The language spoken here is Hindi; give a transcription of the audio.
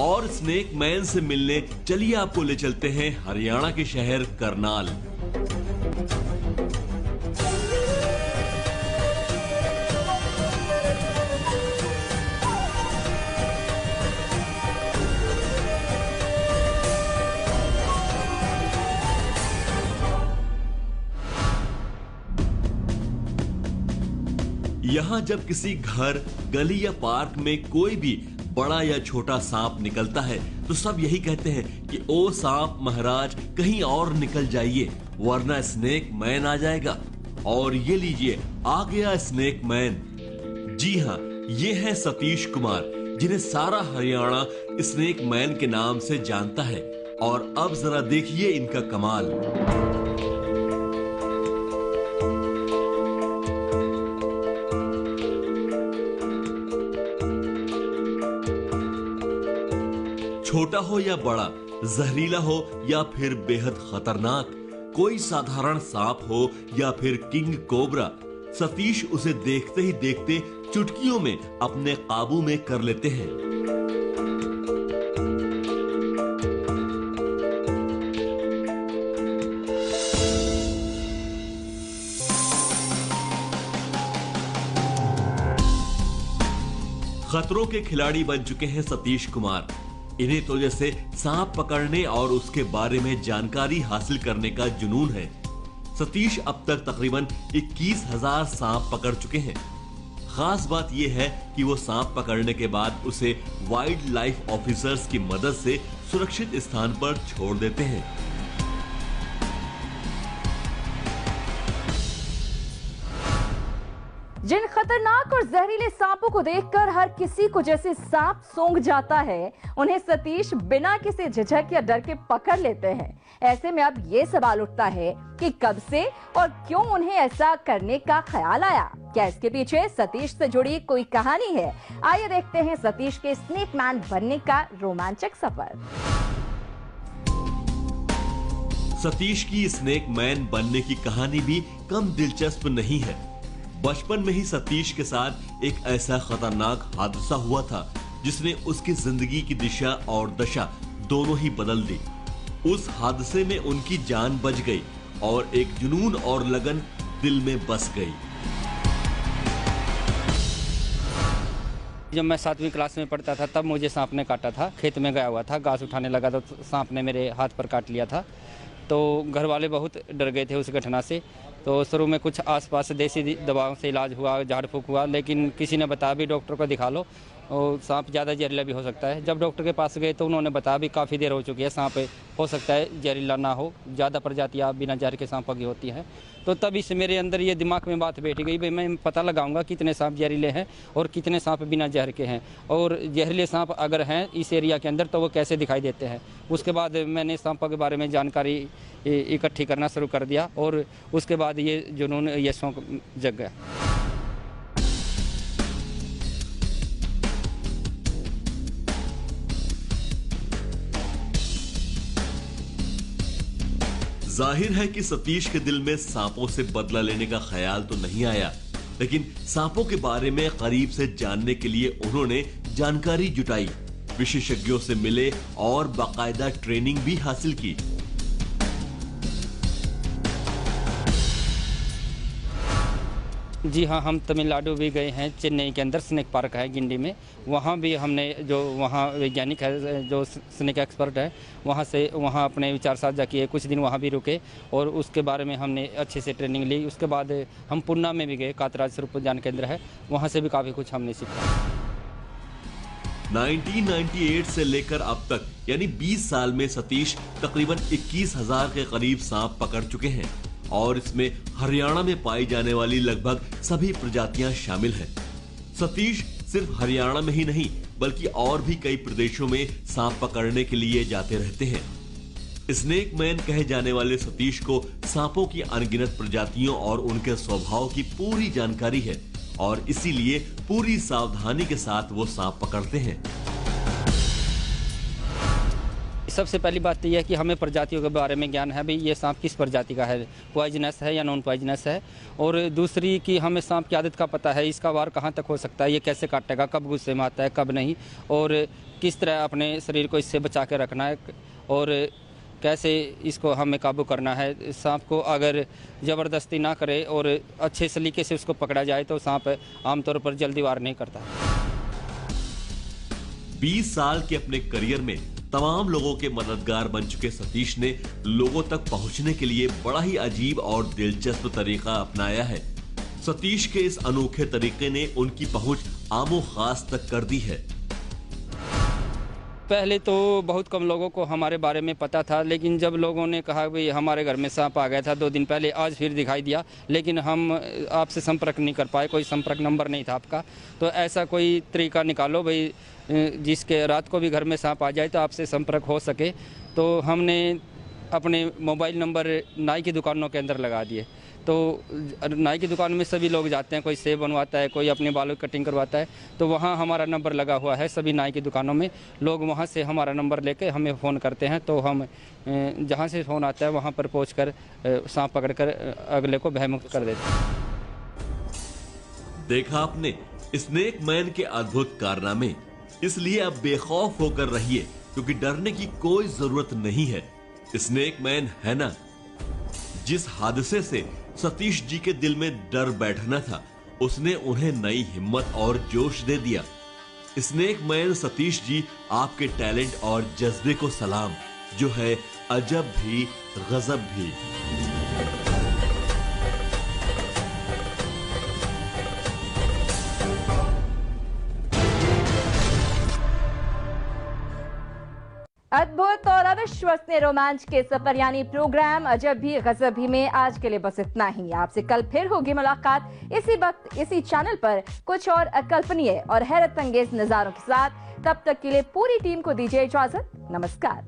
और स्नेक मैन से मिलने चलिए आपको ले चलते हैं हरियाणा के शहर करनाल। यहाँ जब किसी घर, गली या पार्क में कोई भी बड़ा या छोटा सांप निकलता है तो सब यही कहते हैं कि ओ सांप महाराज कहीं और निकल जाइए वरना स्नेक मैन आ जाएगा। और ये लीजिए आ गया स्नेक मैन। जी हाँ, ये है सतीश कुमार जिन्हें सारा हरियाणा स्नेक मैन के नाम से जानता है। और अब जरा देखिए इनका कमाल। छोटा हो या बड़ा, जहरीला हो या फिर बेहद खतरनाक, कोई साधारण सांप हो या फिर किंग कोबरा, सतीश उसे देखते ही देखते चुटकियों में अपने काबू में कर लेते हैं। खतरों के खिलाड़ी बन चुके हैं सतीश कुमार। इन्हें तो जैसे सांप पकड़ने और उसके बारे में जानकारी हासिल करने का जुनून है। सतीश अब तक तकरीबन 21,000 सांप पकड़ चुके हैं। खास बात यह है कि वो सांप पकड़ने के बाद उसे वाइल्ड लाइफ ऑफिसर्स की मदद से सुरक्षित स्थान पर छोड़ देते हैं। जिन खतरनाक और जहरीले सांपों को देखकर हर किसी को जैसे सांप सूंघ जाता है, उन्हें सतीश बिना किसी झिझक या डर के पकड़ लेते हैं। ऐसे में अब ये सवाल उठता है कि कब से और क्यों उन्हें ऐसा करने का ख्याल आया। क्या इसके पीछे सतीश से जुड़ी कोई कहानी है? आइए देखते हैं सतीश के स्नेक मैन बनने का रोमांचक सफर। सतीश की स्नेक मैन बनने की कहानी भी कम दिलचस्प नहीं है। बचपन में ही सतीश के साथ एक ऐसा खतरनाक हादसा हुआ था जिसने उसकी जिंदगी की दिशा और दशा दोनों ही बदल दी। उस हादसे में उनकी जान बच गई और एक जुनून और लगन दिल में बस गई। जब मैं 7वीं क्लास में पढ़ता था तब मुझे सांप ने काटा था। खेत में गया हुआ था, घास उठाने लगा तो सांप ने मेरे हाथ पर काट लिया था। तो घर वाले बहुत डर गए थे उस घटना से। तो शुरू में कुछ आसपास देसी दवाओं से इलाज हुआ, झाड़ फूक हुआ, लेकिन किसी ने बताया भी डॉक्टर को दिखा लो और सांप ज़्यादा जहरीला भी हो सकता है। जब डॉक्टर के पास गए तो उन्होंने बताया भी काफ़ी देर हो चुकी है, सांप हो सकता है जहरीला ना हो, ज़्यादा प्रजातियाँ बिना जहर के सांपों की होती हैं। तो तभी से मेरे अंदर ये दिमाग में बात बैठ गई भाई मैं पता लगाऊंगा कितने सांप जहरीले हैं और कितने सांप बिना जहर के हैं, और जहरीले सांप अगर हैं इस एरिया के अंदर तो वो कैसे दिखाई देते हैं। उसके बाद मैंने सांपों के बारे में जानकारी इकट्ठी करना शुरू कर दिया और उसके बाद ये जुनून, ये शौक जग गया। जाहिर है कि सतीश के दिल में सांपों से बदला लेने का ख्याल तो नहीं आया, लेकिन सांपों के बारे में करीब से जानने के लिए उन्होंने जानकारी जुटाई, विशेषज्ञों से मिले और बाकायदा ट्रेनिंग भी हासिल की। जी हाँ, हम तमिलनाडु भी गए हैं। चेन्नई के अंदर स्नेक पार्क है गिंडी में, वहाँ भी हमने जो वहाँ वैज्ञानिक है जो स्नेक एक्सपर्ट है वहाँ अपने विचार साझा किए। कुछ दिन वहाँ भी रुके और उसके बारे में हमने अच्छे से ट्रेनिंग ली। उसके बाद हम पुन्ना में भी गए, कातराज स्वरूप उद्यान केंद्र है, वहाँ से भी काफ़ी कुछ हमने सीखा। 1998 से लेकर अब तक यानी 20 साल में सतीश तकरीबन 21,000 के करीब सांप पकड़ चुके हैं और इसमें हरियाणा में पाई जाने वाली लगभग सभी प्रजातियां शामिल हैं। सतीश सिर्फ हरियाणा में ही नहीं बल्कि और भी कई प्रदेशों में सांप पकड़ने के लिए जाते रहते हैं। स्नेक मैन कहे जाने वाले सतीश को सांपों की अनगिनत प्रजातियों और उनके स्वभाव की पूरी जानकारी है और इसीलिए पूरी सावधानी के साथ वो सांप पकड़ते हैं। सबसे पहली बात तो यह है कि हमें प्रजातियों के बारे में ज्ञान है, भाई ये सांप किस प्रजाति का है, पॉइजनस है या नॉन पॉइजनस है। और दूसरी कि हमें सांप की आदत का पता है, इसका वार कहाँ तक हो सकता है, ये कैसे काटेगा, कब गुस्से में आता है, कब नहीं, और किस तरह अपने शरीर को इससे बचा के रखना है और कैसे इसको हमें काबू करना है। सांप को अगर ज़बरदस्ती ना करे और अच्छे सलीके से उसको पकड़ा जाए तो सांप आमतौर पर जल्दी वार नहीं करता। 20 साल के अपने करियर में तमाम लोगों के मददगार बन चुके सतीश ने लोगों तक पहुंचने के लिए बड़ा ही अजीब और दिलचस्प तरीका अपनाया है। सतीश के इस अनोखे तरीके ने उनकी पहुंच आमो खास तक कर दी है। पहले तो बहुत कम लोगों को हमारे बारे में पता था, लेकिन जब लोगों ने कहा भाई हमारे घर में सांप आ गया था 2 दिन पहले, आज फिर दिखाई दिया, लेकिन हम आपसे संपर्क नहीं कर पाए, कोई संपर्क नंबर नहीं था आपका, तो ऐसा कोई तरीका निकालो भाई जिसके रात को भी घर में सांप आ जाए तो आपसे संपर्क हो सके। तो हमने अपने मोबाइल नंबर नाई की दुकानों के अंदर लगा दिए। तो नाई की दुकान में सभी लोग जाते हैं, कोई सेव बनवाता है, कोई अपने बालों की कटिंग करवाता है, तो वहाँ हमारा नंबर लगा हुआ है। सभी नाई की दुकानों में लोग वहाँ से हमारा नंबर लेके हमें फ़ोन करते हैं, तो हम जहाँ से फ़ोन आता है वहाँ पर पहुँचकर सांप पकड़कर अगले को भयमुक्त कर देते हैं। देखा आपने स्नेक मैन के अद्भुत कारनामे, इसलिए अब बेखौफ होकर रहिए, क्योंकि डरने की कोई जरूरत नहीं है। स्नेक मैन है ना। जिस हादसे से सतीश जी के दिल में डर बैठना था, उसने उन्हें नई हिम्मत और जोश दे दिया। स्नेक मैन सतीश जी, आपके टैलेंट और जज्बे को सलाम, जो है अजब भी गजब भी। अद्भुत और अविश्वसनीय रोमांच के सफर यानी प्रोग्राम अजब भी गजब भी में आज के लिए बस इतना ही। आपसे कल फिर होगी मुलाकात इसी वक्त इसी चैनल पर कुछ और अकल्पनीय और हैरत अंगेज नजारों के साथ। तब तक के लिए पूरी टीम को दीजिए इजाजत। नमस्कार।